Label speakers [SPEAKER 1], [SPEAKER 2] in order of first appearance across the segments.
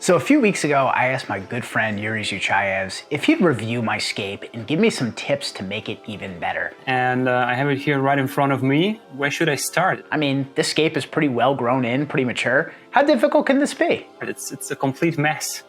[SPEAKER 1] So a few weeks ago, I asked my good friend Jurijs if he'd review my Scape and give me some tips to make it even better.
[SPEAKER 2] And I have it here right in front of me. Where should I start?
[SPEAKER 1] I mean, this Scape is pretty well grown in, pretty mature. How difficult can this be?
[SPEAKER 2] It's a complete mess.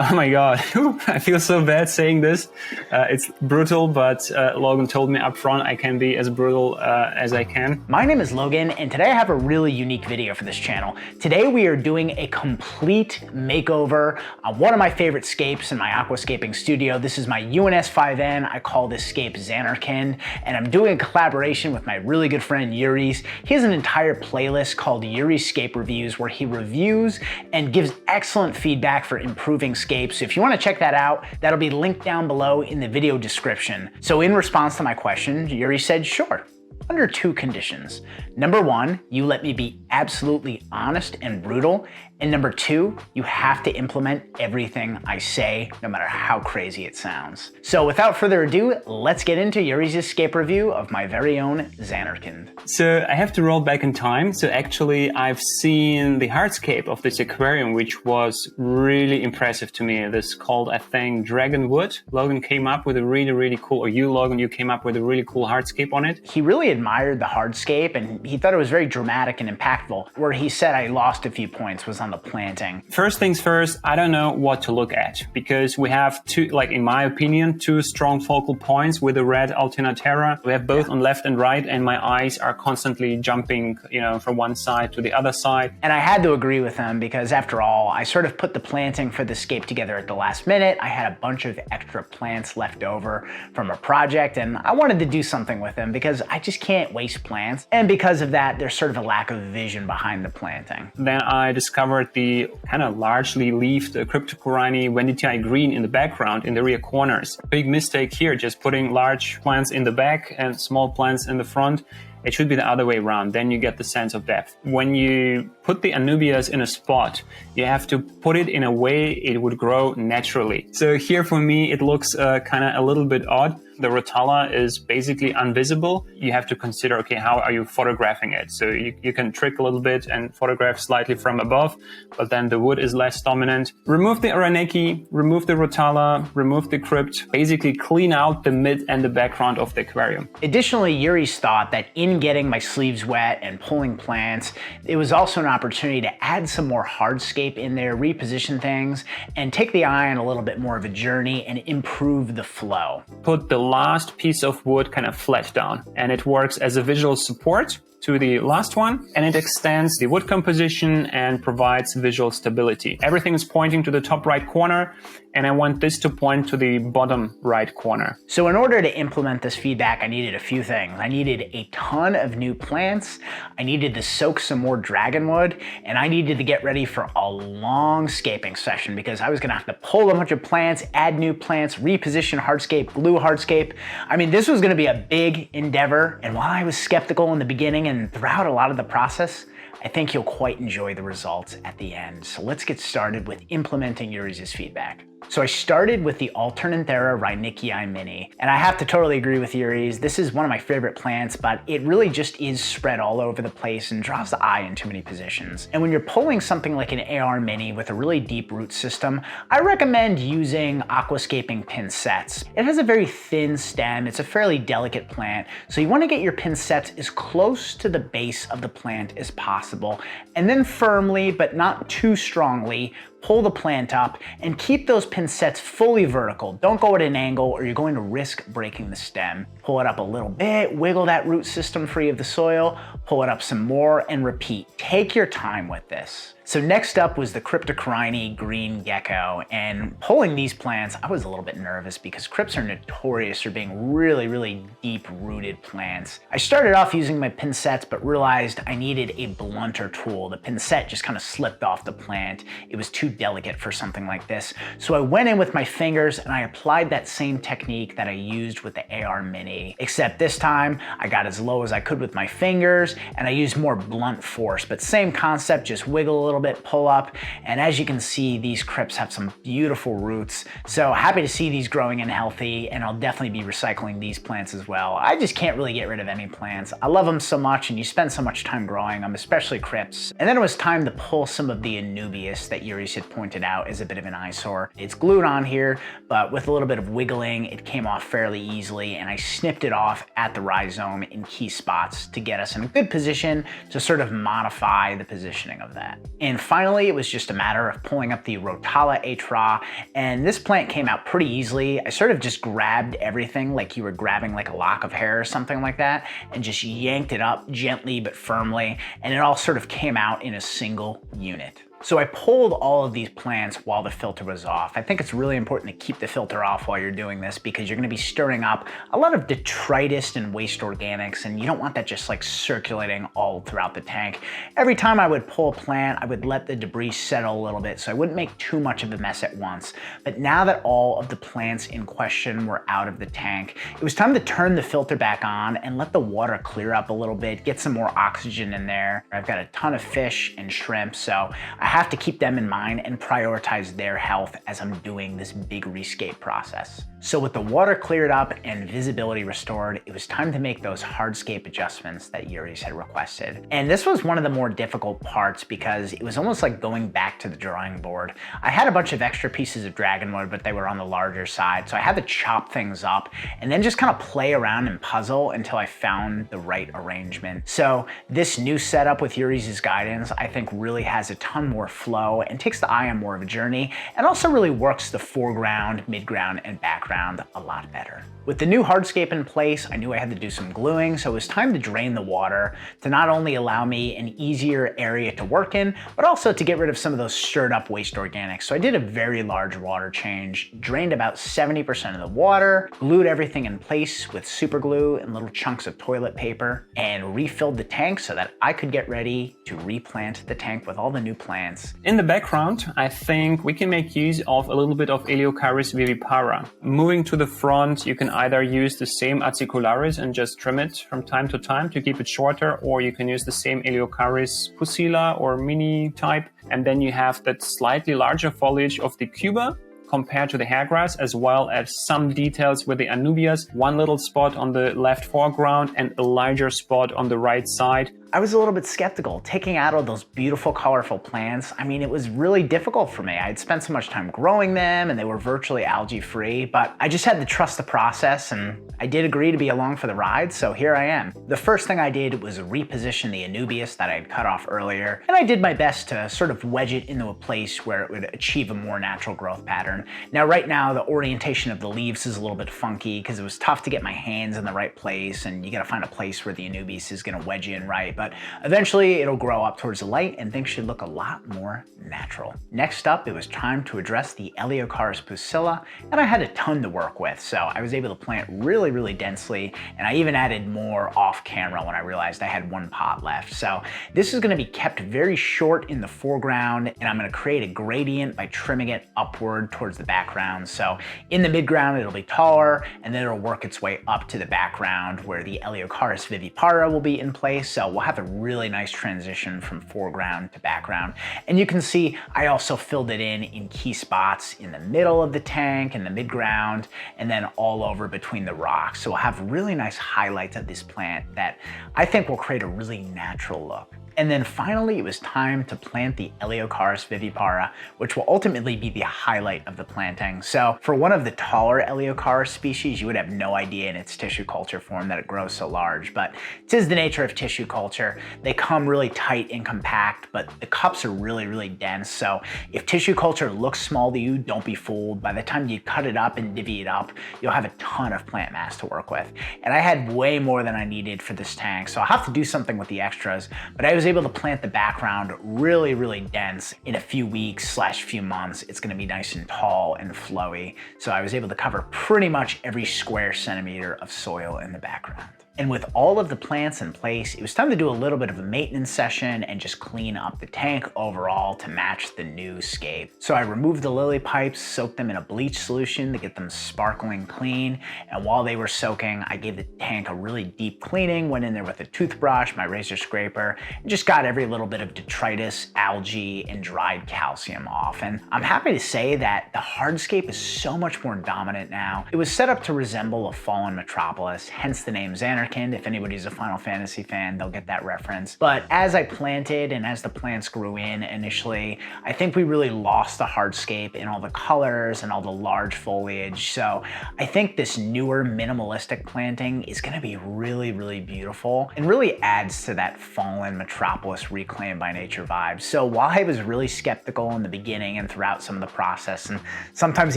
[SPEAKER 2] Oh my god, I feel so bad saying this. It's brutal, but Logan told me up front I can be as brutal as I can.
[SPEAKER 1] My name is Logan, and today I have a really unique video for this channel. Today we are doing a complete makeover on one of my favorite Scapes in my aquascaping studio. This is my UNS 5N. I call this Scape Zanarkand, and I'm doing a collaboration with my really good friend Jurijs. He has an entire playlist called Jurijs Scape Reviews where he reviews and gives excellent feedback for improving Scapes. So if you want to check that out, that'll be linked down below in the video description. So in response to my question, Jurijs said, sure, under two conditions. Number one, you let me be absolutely honest and brutal. And number two, you have to implement everything I say, no matter how crazy it sounds. So without further ado, let's get into Jurijs' Scape review of my very own Zanarkand.
[SPEAKER 2] So I have to roll back in time. So actually I've seen the Hardscape of this aquarium, which was really impressive to me. This called, I think, Dragonwood. Logan came up with a really cool, or you, Logan, you came up with a really cool Hardscape on it.
[SPEAKER 1] He really admired the Hardscape and he thought it was very dramatic and impactful. Where he said I lost a few points was on the planting.
[SPEAKER 2] First things first, I don't know what to look at because we have two, like in my opinion, two strong focal points with the red Alternatera. We have both on left and right, and my eyes are constantly jumping, from one side to the other side.
[SPEAKER 1] And I had to agree with him because after all, I sort of put the planting for the Scape together at the last minute. I had a bunch of extra plants left over from a project and I wanted to do something with them because I just can't waste plants. And because of that, there's sort of a lack of vision behind the planting.
[SPEAKER 2] Then I discovered the kind of largely leafed Cryptocorini Venditii green in the background in the rear corners. Big mistake here, just putting large plants in the back and small plants in the front. It should be the other way around, then you get the sense of depth. When you put the anubias in a spot, you have to put it in a way it would grow naturally. So here for me, it looks kind of a little bit odd. The rotala is basically invisible. You have to consider, okay, how are you photographing it? So you can trick a little bit and photograph slightly from above, but then the wood is less dominant. Remove the araneki, remove the rotala, remove the crypt, basically clean out the mid and the background of the aquarium.
[SPEAKER 1] Additionally, Jurijs thought that in getting my sleeves wet and pulling plants, it was also an opportunity to add some more hardscape in there, reposition things, and take the eye on a little bit more of a journey and improve the flow.
[SPEAKER 2] Put the last piece of wood kind of flat down, and it works as a visual support to the last one, and it extends the wood composition and provides visual stability. Everything is pointing to the top right corner, and I want this to point to the bottom right corner.
[SPEAKER 1] So in order to implement this feedback, I needed a few things. I needed a ton of new plants, I needed to soak some more dragonwood, and I needed to get ready for a long scaping session because I was gonna have to pull a bunch of plants, add new plants, reposition hardscape, glue hardscape. I mean, this was gonna be a big endeavor, and while I was skeptical in the beginning and throughout a lot of the process, I think you'll quite enjoy the results at the end. So let's get started with implementing Jurijs' feedback. So I started with the Alternanthera rhynickii mini, and I have to totally agree with Jurijs. This is one of my favorite plants, but it really just is spread all over the place and draws the eye in too many positions. And when you're pulling something like an AR mini with a really deep root system, I recommend using aquascaping pincets. It has a very thin stem, it's a fairly delicate plant, so you want to get your pincets as close to the base of the plant as possible, and then firmly, but not too strongly, pull the plant up and keep those pincets fully vertical. Don't go at an angle or you're going to risk breaking the stem. Pull it up a little bit, wiggle that root system free of the soil, pull it up some more, and repeat. Take your time with this. So next up was the Cryptocorini green gecko, and pulling these plants, I was a little bit nervous because crypts are notorious for being really deep-rooted plants. I started off using my pincets, but realized I needed a blunter tool. The pincet just kind of slipped off the plant. It was too delicate for something like this. So I went in with my fingers and I applied that same technique that I used with the AR Mini, except this time I got as low as I could with my fingers and I used more blunt force, but same concept, just wiggle a little little bit, pull up, and as you can see, these crypts have some beautiful roots. So happy to see these growing and healthy, and I'll definitely be recycling these plants as well. I just can't really get rid of any plants. I love them so much, and you spend so much time growing them, especially crypts. And then it was time to pull some of the Anubias that Jurijs had pointed out as a bit of an eyesore. It's glued on here, but with a little bit of wiggling, it came off fairly easily, and I snipped it off at the rhizome in key spots to get us in a good position to sort of modify the positioning of that. And finally, it was just a matter of pulling up the Rotala Atra, and this plant came out pretty easily. I sort of just grabbed everything like you were grabbing like a lock of hair or something like that, and just yanked it up gently but firmly, and it all sort of came out in a single unit. So I pulled all of these plants while the filter was off. I think it's really important to keep the filter off while you're doing this because you're gonna be stirring up a lot of detritus and waste organics, and you don't want that just like circulating all throughout the tank. Every time I would pull a plant, I would let the debris settle a little bit so I wouldn't make too much of a mess at once. But now that all of the plants in question were out of the tank, it was time to turn the filter back on and let the water clear up a little bit, get some more oxygen in there. I've got a ton of fish and shrimp, so I have to keep them in mind and prioritize their health as I'm doing this big rescape process. So with the water cleared up and visibility restored, it was time to make those hardscape adjustments that Jurijs had requested. And this was one of the more difficult parts because it was almost like going back to the drawing board. I had a bunch of extra pieces of dragonwood, but they were on the larger side, so I had to chop things up and then just kind of play around and puzzle until I found the right arrangement. So this new setup with Jurijs' guidance, I think really has a ton more flow and takes the eye on more of a journey, and also really works the foreground, midground, and background a lot better. With the new hardscape in place, I knew I had to do some gluing, so it was time to drain the water to not only allow me an easier area to work in, but also to get rid of some of those stirred up waste organics. So I did a very large water change, drained about 70% of the water, glued everything in place with super glue and little chunks of toilet paper, and refilled the tank so that I could get ready to replant the tank with all the new plants.
[SPEAKER 2] In the background, I think we can make use of a little bit of Eleocharis vivipara. Moving to the front, you can either use the same Acicularis and just trim it from time to time to keep it shorter, or you can use the same Eleocharis pusilla or mini type, and then you have that slightly larger foliage of the Cuba compared to the hairgrass, as well as some details with the Anubias, one little spot on the left foreground and a larger spot on the right side.
[SPEAKER 1] I was a little bit skeptical. Taking out all those beautiful, colorful plants, I mean, it was really difficult for me. I'd spent so much time growing them and they were virtually algae-free, but I just had to trust the process, and I did agree to be along for the ride, so here I am. The first thing I did was reposition the Anubias that I had cut off earlier, and I did my best to sort of wedge it into a place where it would achieve a more natural growth pattern. Now, right now, the orientation of the leaves is a little bit funky because it was tough to get my hands in the right place, and you gotta find a place where the Anubias is gonna wedge in right, but eventually it'll grow up towards the light and things should look a lot more natural. Next up, it was time to address the Eleocharis pusilla, and I had a ton to work with, so I was able to plant really, really densely, and I even added more off camera when I realized I had one pot left. So this is gonna be kept very short in the foreground, and I'm gonna create a gradient by trimming it upward towards the background. So in the midground, it'll be taller, and then it'll work its way up to the background where the Eleocharis vivipara will be in place. So we'll have a really nice transition from foreground to background. And you can see I also filled it in key spots in the middle of the tank, in the midground, and then all over between the rocks. So we'll have really nice highlights of this plant that I think will create a really natural look. And then finally, it was time to plant the Eleocharis vivipara, which will ultimately be the highlight of the planting. So for one of the taller Eleocharis species, you would have no idea in its tissue culture form that it grows so large, but it is the nature of tissue culture. They come really tight and compact, but the cups are really, really dense. So if tissue culture looks small to you, don't be fooled. By the time you cut it up and divvy it up, you'll have a ton of plant mass to work with. And I had way more than I needed for this tank, so I'll have to do something with the extras, but I was able to plant the background really, really dense. In a few weeks / few months, it's gonna be nice and tall and flowy. So I was able to cover pretty much every square centimeter of soil in the background. And with all of the plants in place, it was time to do a little bit of a maintenance session and just clean up the tank overall to match the new Scape. So I removed the lily pipes, soaked them in a bleach solution to get them sparkling clean. And while they were soaking, I gave the tank a really deep cleaning, went in there with a toothbrush, my razor scraper, and just got every little bit of detritus, algae, and dried calcium off. And I'm happy to say that the Hardscape is so much more dominant now. It was set up to resemble a fallen metropolis, hence the name Zanarkand. If anybody's a Final Fantasy fan, they'll get that reference. But as I planted and as the plants grew in initially, I think we really lost the Hardscape in all the colors and all the large foliage. So I think this newer minimalistic planting is gonna be really, really beautiful and really adds to that fallen metropolis reclaimed by nature vibe. So while I was really skeptical in the beginning and throughout some of the process, and sometimes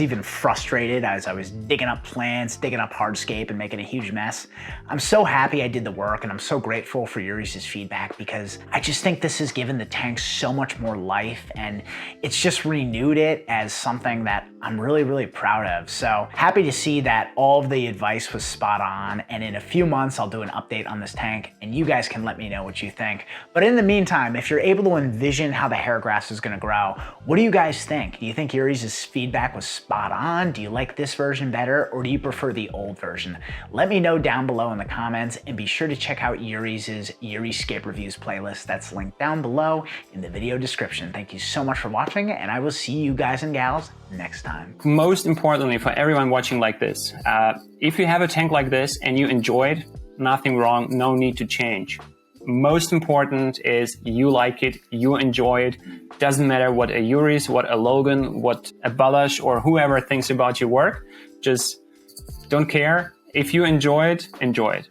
[SPEAKER 1] even frustrated as I was digging up plants, digging up Hardscape and making a huge mess, I'm so happy I did the work, and I'm so grateful for Jurijs' feedback, because I just think this has given the tank so much more life, and it's just renewed it as something that I'm really, really proud of. So happy to see that all of the advice was spot on, and in a few months I'll do an update on this tank and you guys can let me know what you think. But in the meantime, if you're able to envision how the hair grass is gonna grow, what do you guys think? Do you think Jurijs' feedback was spot on? Do you like this version better, or do you prefer the old version? Let me know down below in the comments, and be sure to check out Jurijs' Scape Reviews playlist. That's linked down below in the video description. Thank you so much for watching, and I will see you guys and gals next time.
[SPEAKER 2] Most importantly, for everyone watching like this, if you have a tank like this and you enjoy it, nothing wrong, no need to change. Most important is you like it, you enjoy it. Doesn't matter what a Jurijs, what a Logan, what a Balash, or whoever thinks about your work. Just don't care. If you enjoy it, enjoy it.